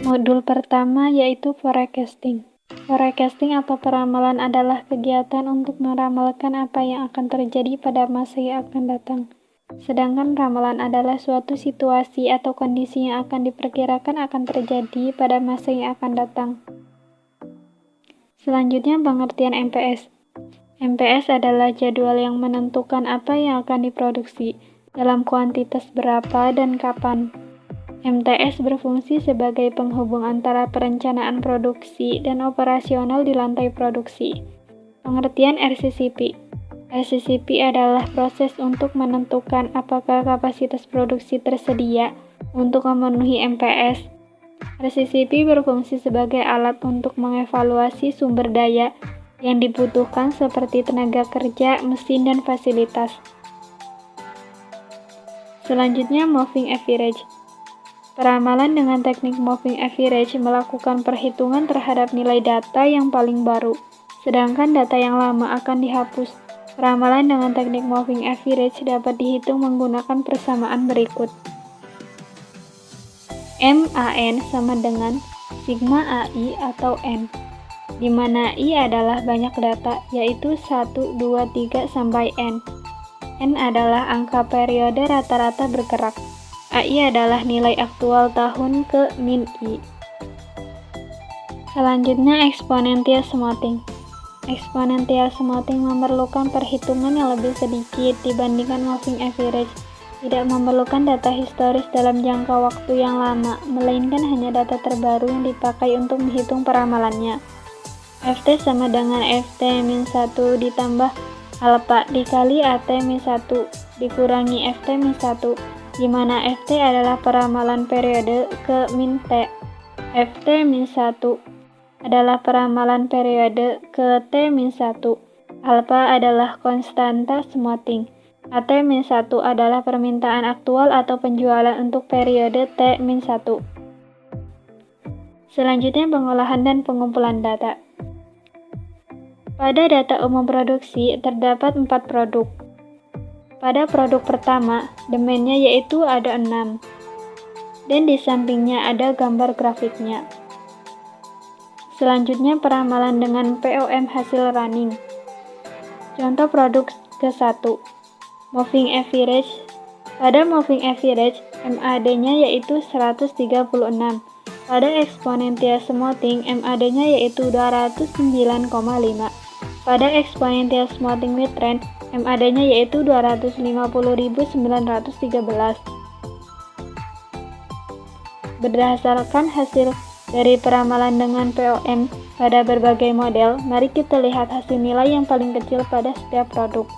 Modul pertama yaitu forecasting. Forecasting atau peramalan adalah kegiatan untuk meramalkan apa yang akan terjadi pada masa yang akan datang. Sedangkan ramalan adalah suatu situasi atau kondisi yang akan diperkirakan akan terjadi pada masa yang akan datang. Selanjutnya pengertian MPS. MPS adalah jadwal yang menentukan apa yang akan diproduksi, dalam kuantitas berapa dan kapan. MTS berfungsi sebagai penghubung antara perencanaan produksi dan operasional di lantai produksi. Pengertian RCCP. RCCP adalah proses untuk menentukan apakah kapasitas produksi tersedia untuk memenuhi MPS. RCCP berfungsi sebagai alat untuk mengevaluasi sumber daya yang dibutuhkan seperti tenaga kerja, mesin, dan fasilitas. Selanjutnya, moving average. Peramalan dengan teknik moving average melakukan perhitungan terhadap nilai data yang paling baru, sedangkan data yang lama akan dihapus. Peramalan dengan teknik moving average dapat dihitung menggunakan persamaan berikut. MAN sama dengan sigma AI atau N, di mana I adalah banyak data, yaitu 1, 2, 3, sampai N. N adalah angka periode rata-rata bergerak. AI adalah nilai aktual tahun ke min I. Selanjutnya, exponential smoothing. Exponential smoothing memerlukan perhitungan yang lebih sedikit dibandingkan moving average. Tidak memerlukan data historis dalam jangka waktu yang lama, melainkan hanya data terbaru yang dipakai untuk menghitung peramalannya. FT sama dengan FT-1 ditambah alpha dikali AT-1 dikurangi FT-1, di mana FT adalah peramalan periode ke min T. FT-1 adalah peramalan periode ke T-1. Alpha adalah konstanta smoothing. AT-1 adalah permintaan aktual atau penjualan untuk periode T-1. Selanjutnya, pengolahan dan pengumpulan data. Pada data umum produksi, terdapat 4 produk. Pada produk pertama, demand-nya yaitu ada 6, dan di sampingnya ada gambar grafiknya. Selanjutnya, peramalan dengan POM hasil running. Contoh produk ke-1, moving average. Pada moving average, MAD-nya yaitu 136. Pada exponential smoothing, MAD-nya yaitu 209,5. Pada exponential smoothing with trend, MAD-nya yaitu 250.913. Berdasarkan hasil dari peramalan dengan POM pada berbagai model, mari kita lihat hasil nilai yang paling kecil pada setiap produk.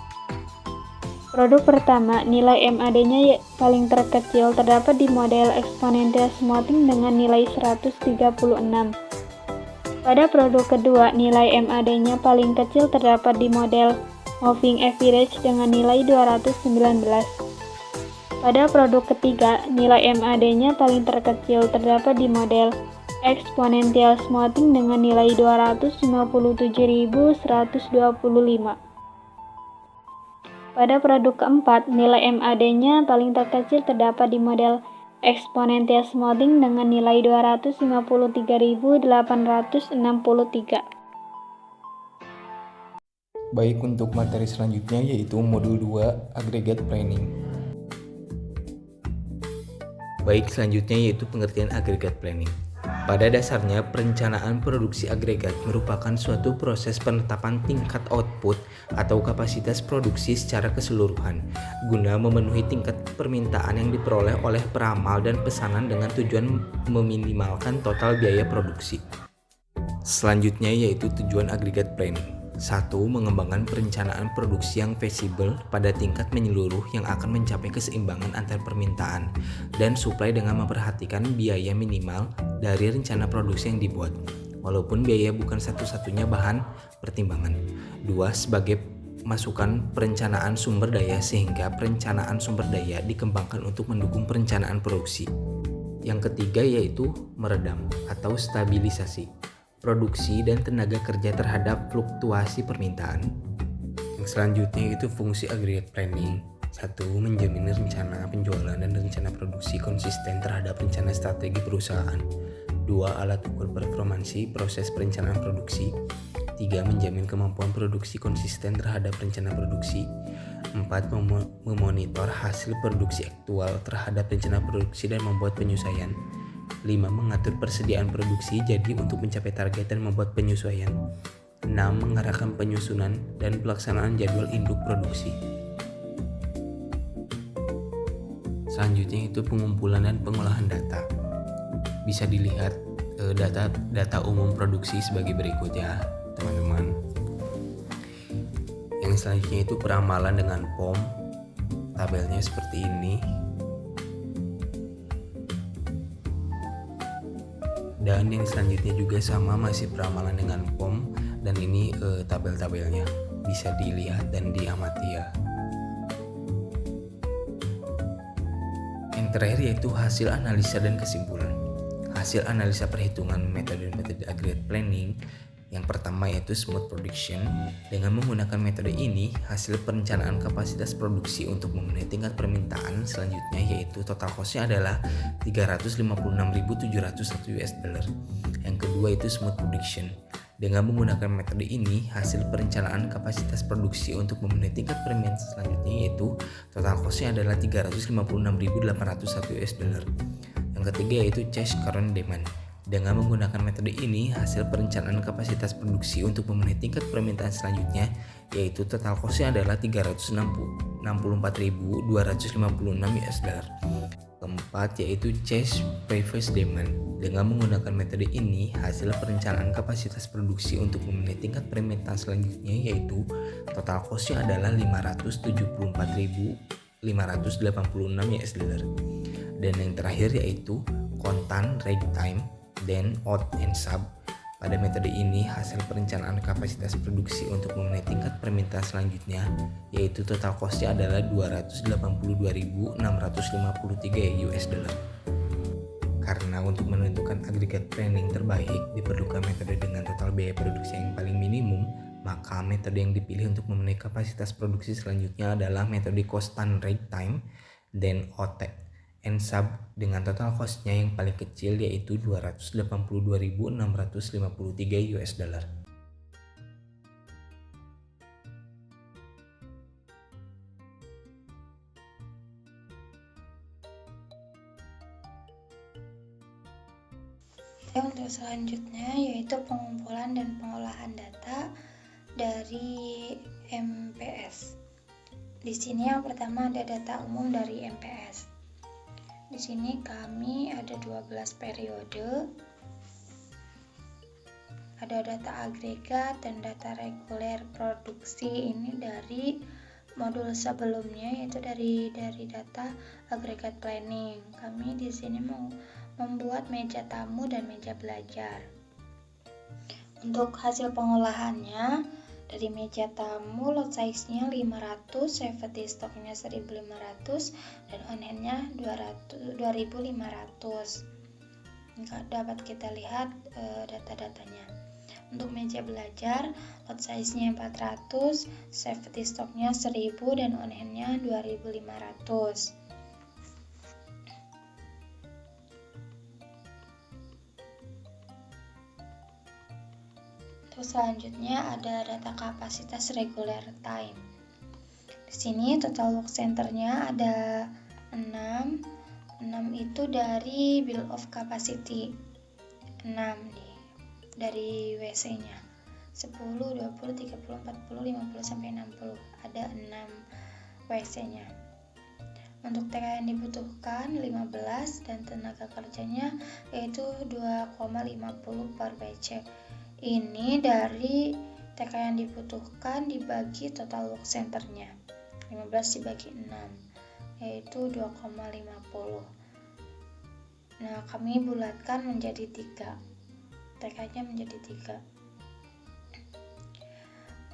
Produk pertama, nilai MAD-nya paling terkecil terdapat di model exponential smoothing dengan nilai 136. Pada produk kedua, nilai MAD-nya paling kecil terdapat di model moving average dengan nilai 219. Pada produk ketiga, nilai MAD-nya paling terkecil terdapat di model exponential smoothing dengan nilai 257.125. Pada produk keempat, nilai MAD-nya paling terkecil terdapat di model exponential smoothing dengan nilai 253.863. Baik, untuk materi selanjutnya yaitu modul 2 aggregate planning. Baik, selanjutnya yaitu pengertian aggregate planning. Pada dasarnya, perencanaan produksi agregat merupakan suatu proses penetapan tingkat output atau kapasitas produksi secara keseluruhan, guna memenuhi tingkat permintaan yang diperoleh oleh peramal dan pesanan dengan tujuan meminimalkan total biaya produksi. Selanjutnya yaitu tujuan aggregate planning. 1. Mengembangkan perencanaan produksi yang feasible pada tingkat menyeluruh yang akan mencapai keseimbangan antar permintaan dan supply dengan memperhatikan biaya minimal dari rencana produksi yang dibuat, walaupun biaya bukan satu-satunya bahan pertimbangan. 2. Sebagai masukan perencanaan sumber daya sehingga perencanaan sumber daya dikembangkan untuk mendukung perencanaan produksi. Yang ketiga yaitu meredam atau stabilisasi produksi dan tenaga kerja terhadap fluktuasi permintaan. Yang selanjutnya itu fungsi aggregate planning. 1. Menjamin rencana penjualan dan rencana produksi konsisten terhadap rencana strategi perusahaan. 2. Alat ukur performansi proses perencanaan produksi. 3. Menjamin kemampuan produksi konsisten terhadap rencana produksi. 4. Memonitor hasil produksi aktual terhadap rencana produksi dan membuat penyesuaian. 5. Mengatur persediaan produksi jadi untuk mencapai target dan membuat penyesuaian. 6. Mengarahkan penyusunan dan pelaksanaan jadwal induk produksi. Selanjutnya itu pengumpulan dan pengolahan data. Bisa dilihat data umum produksi sebagai berikut ya teman-teman. Yang selanjutnya itu peramalan dengan POM. Tabelnya seperti ini. Dan yang selanjutnya juga sama, masih peramalan dengan POM, dan ini tabel-tabelnya bisa dilihat dan diamati ya. Yang terakhir yaitu hasil analisa dan kesimpulan. Hasil analisa perhitungan metode-metode aggregate planning. Yang pertama yaitu smooth production. Dengan menggunakan metode ini, hasil perencanaan kapasitas produksi untuk memenuhi tingkat permintaan selanjutnya yaitu total cost-nya adalah 356.701 US dollar. Yang kedua itu smooth production. Dengan menggunakan metode ini, hasil perencanaan kapasitas produksi untuk memenuhi tingkat permintaan selanjutnya yaitu total cost-nya adalah 356.801 US dollar. Yang ketiga yaitu change current demand. Dengan menggunakan metode ini, hasil perencanaan kapasitas produksi untuk memenuhi tingkat permintaan selanjutnya yaitu total cost-nya adalah 364.256 US dollar. Keempat yaitu change previous demand. Dengan menggunakan metode ini, hasil perencanaan kapasitas produksi untuk memenuhi tingkat permintaan selanjutnya yaitu total cost-nya adalah 574.586 US dollar. Dan yang terakhir yaitu kontan ragtime dan odd and sub. Pada metode ini, hasil perencanaan kapasitas produksi untuk memenuhi tingkat permintaan selanjutnya yaitu total cost-nya adalah 282.653 US dollar. Karena untuk menentukan aggregate planning terbaik diperlukan metode dengan total biaya produksi yang paling minimum, maka metode yang dipilih untuk memenuhi kapasitas produksi selanjutnya adalah metode constant ragtime dan odd and sub dengan total cost-nya yang paling kecil yaitu 282.653 US dollar. Untuk selanjutnya yaitu pengumpulan dan pengolahan data dari MPS. Di sini yang pertama ada data umum dari MPS. Di sini kami ada 12 periode. Ada data agregat dan data reguler produksi. Ini dari modul sebelumnya yaitu dari data agregat planning. Kami di sini mau membuat meja tamu dan meja belajar. Untuk hasil pengolahannya, dari meja tamu lot size-nya 500, safety stock-nya 1.500 dan on hand-nya 2.500. Dapat kita lihat data-datanya. Untuk meja belajar, lot size-nya 400, safety stock-nya 1.000 dan on hand-nya 2.500. Selanjutnya ada data kapasitas regular time. Di sini total work center-nya ada 6. 6 itu dari bill of capacity. 6 nih dari WC-nya. 10, 20, 30, 40, 50 sampai 60. Ada 6 WC-nya. Untuk TK yang dibutuhkan 15 dan tenaga kerjanya yaitu 2,50 per BC. Ini dari TK yang dibutuhkan dibagi total work center-nya. 15 dibagi 6 yaitu 2,50. Nah, kami bulatkan menjadi 3. TK-nya menjadi 3.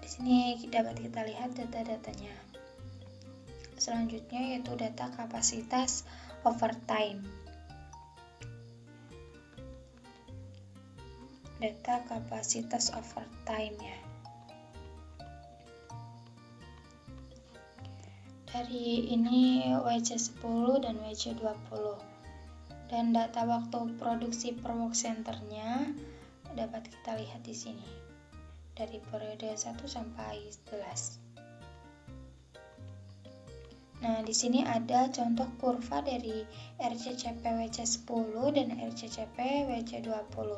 Di sini dapat kita lihat data-datanya. Selanjutnya yaitu data kapasitas overtime. Data kapasitas overtime ya. Dari ini WC10 dan WC20. Dan data waktu produksi per work centernya dapat kita lihat di sini dari periode 1 sampai 11. Nah, di sini ada contoh kurva dari RCCP WC10 dan RCCP WC20.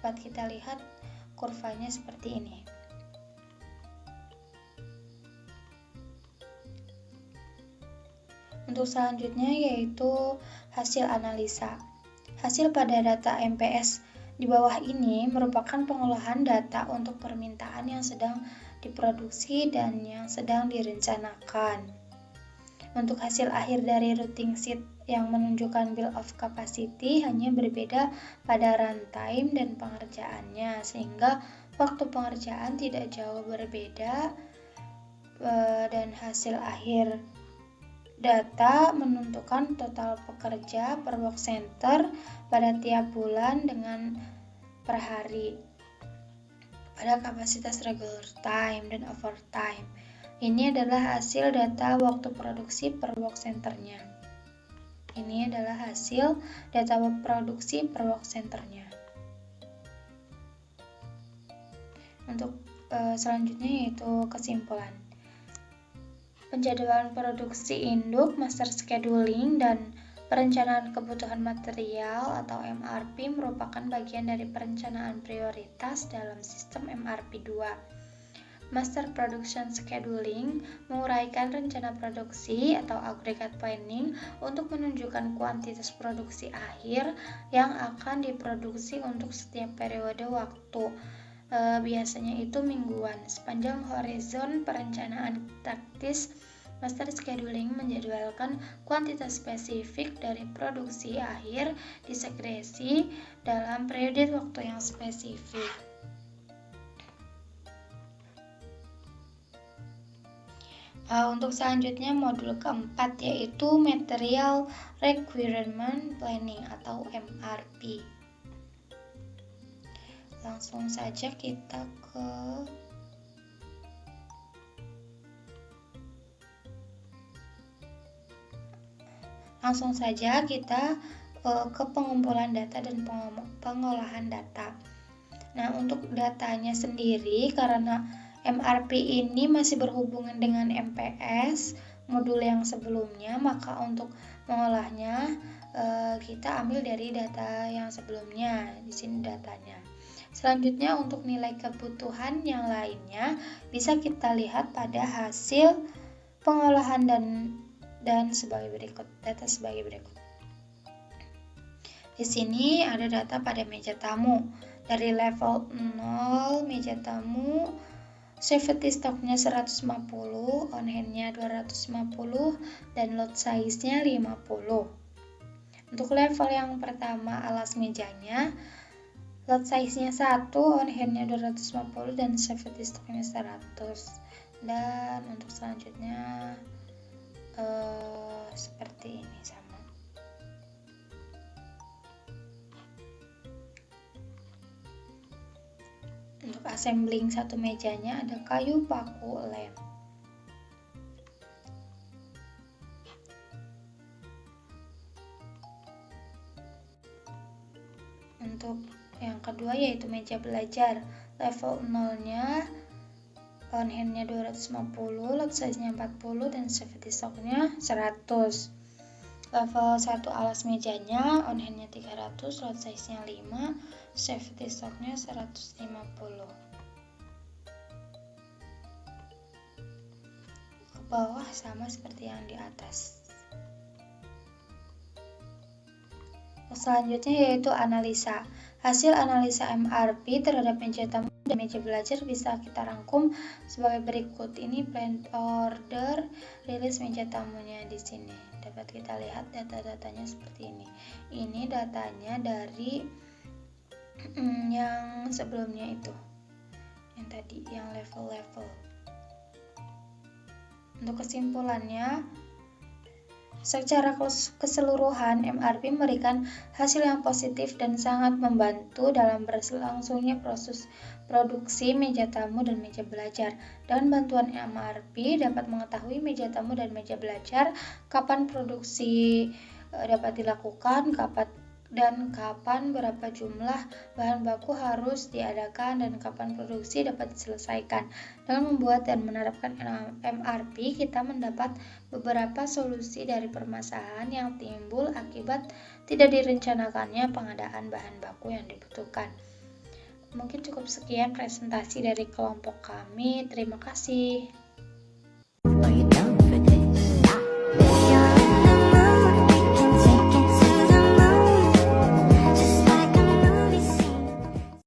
Dapat kita lihat kurvanya seperti ini. Untuk selanjutnya yaitu hasil analisa. Hasil pada data MPS di bawah ini merupakan pengolahan data untuk permintaan yang sedang diproduksi dan yang sedang direncanakan. Untuk hasil akhir dari routing sheet yang menunjukkan bill of capacity hanya berbeda pada runtime dan pengerjaannya, sehingga waktu pengerjaan tidak jauh berbeda, dan hasil akhir data menentukan total pekerja per work center pada tiap bulan dengan per hari pada kapasitas regular time dan overtime. Ini adalah hasil data waktu produksi per work centernya. Ini adalah hasil data produksi per work centernya. Untuk selanjutnya yaitu kesimpulan. Penjadwalan produksi induk, master scheduling, dan perencanaan kebutuhan material atau MRP merupakan bagian dari perencanaan prioritas dalam sistem MRP 2. Master Production Scheduling menguraikan rencana produksi atau aggregate planning untuk menunjukkan kuantitas produksi akhir yang akan diproduksi untuk setiap periode waktu. Biasanya itu mingguan. Sepanjang horizon perencanaan taktis, master scheduling menjadwalkan kuantitas spesifik dari produksi akhir disekresi dalam periode waktu yang spesifik. Untuk selanjutnya modul keempat yaitu Material Requirement Planning atau MRP. Langsung saja kita ke pengumpulan data dan pengolahan data. Nah, untuk datanya sendiri, karena MRP ini masih berhubungan dengan MPS modul yang sebelumnya, maka untuk mengolahnya kita ambil dari data yang sebelumnya. Di sini datanya. Selanjutnya untuk nilai kebutuhan yang lainnya bisa kita lihat pada hasil pengolahan dan sebagai berikut. Data sebagai berikut. Di sini ada data pada meja tamu. Dari level 0 meja tamu, safety stock-nya 150, on hand-nya 250, dan lot size-nya 50. Untuk level yang pertama alas mejanya, lot size-nya 1, on hand-nya 250, dan safety stock-nya 100. Dan untuk selanjutnya seperti ini sama. Untuk assembling satu mejanya ada kayu, paku, lem. Untuk yang kedua yaitu meja belajar. Level 0-nya on hand-nya 250, lot size-nya 40, dan safety stock-nya 100. Level 1 alas mejanya, on hand-nya 300, lot size-nya 5, safety stock-nya 150. Ke bawah sama seperti yang di atas. Selanjutnya yaitu analisa. Hasil analisa MRP terhadap meja tamu dan meja belajar bisa kita rangkum sebagai berikut. Ini planned order, rilis meja tamunya di sini. Dapat kita lihat data-datanya seperti ini. Ini datanya dari yang sebelumnya itu. Yang tadi, yang level-level. Untuk kesimpulannya, secara keseluruhan, MRP memberikan hasil yang positif dan sangat membantu dalam berlangsungnya proses produksi meja tamu dan meja belajar. Dengan bantuan MRP dapat mengetahui meja tamu dan meja belajar, kapan produksi dapat dilakukan, dan kapan berapa jumlah bahan baku harus diadakan dan kapan produksi dapat diselesaikan. Dengan membuat dan menerapkan MRP, kita mendapat beberapa solusi dari permasalahan yang timbul akibat tidak direncanakannya pengadaan bahan baku yang dibutuhkan. Mungkin cukup sekian presentasi dari kelompok kami. Terima kasih.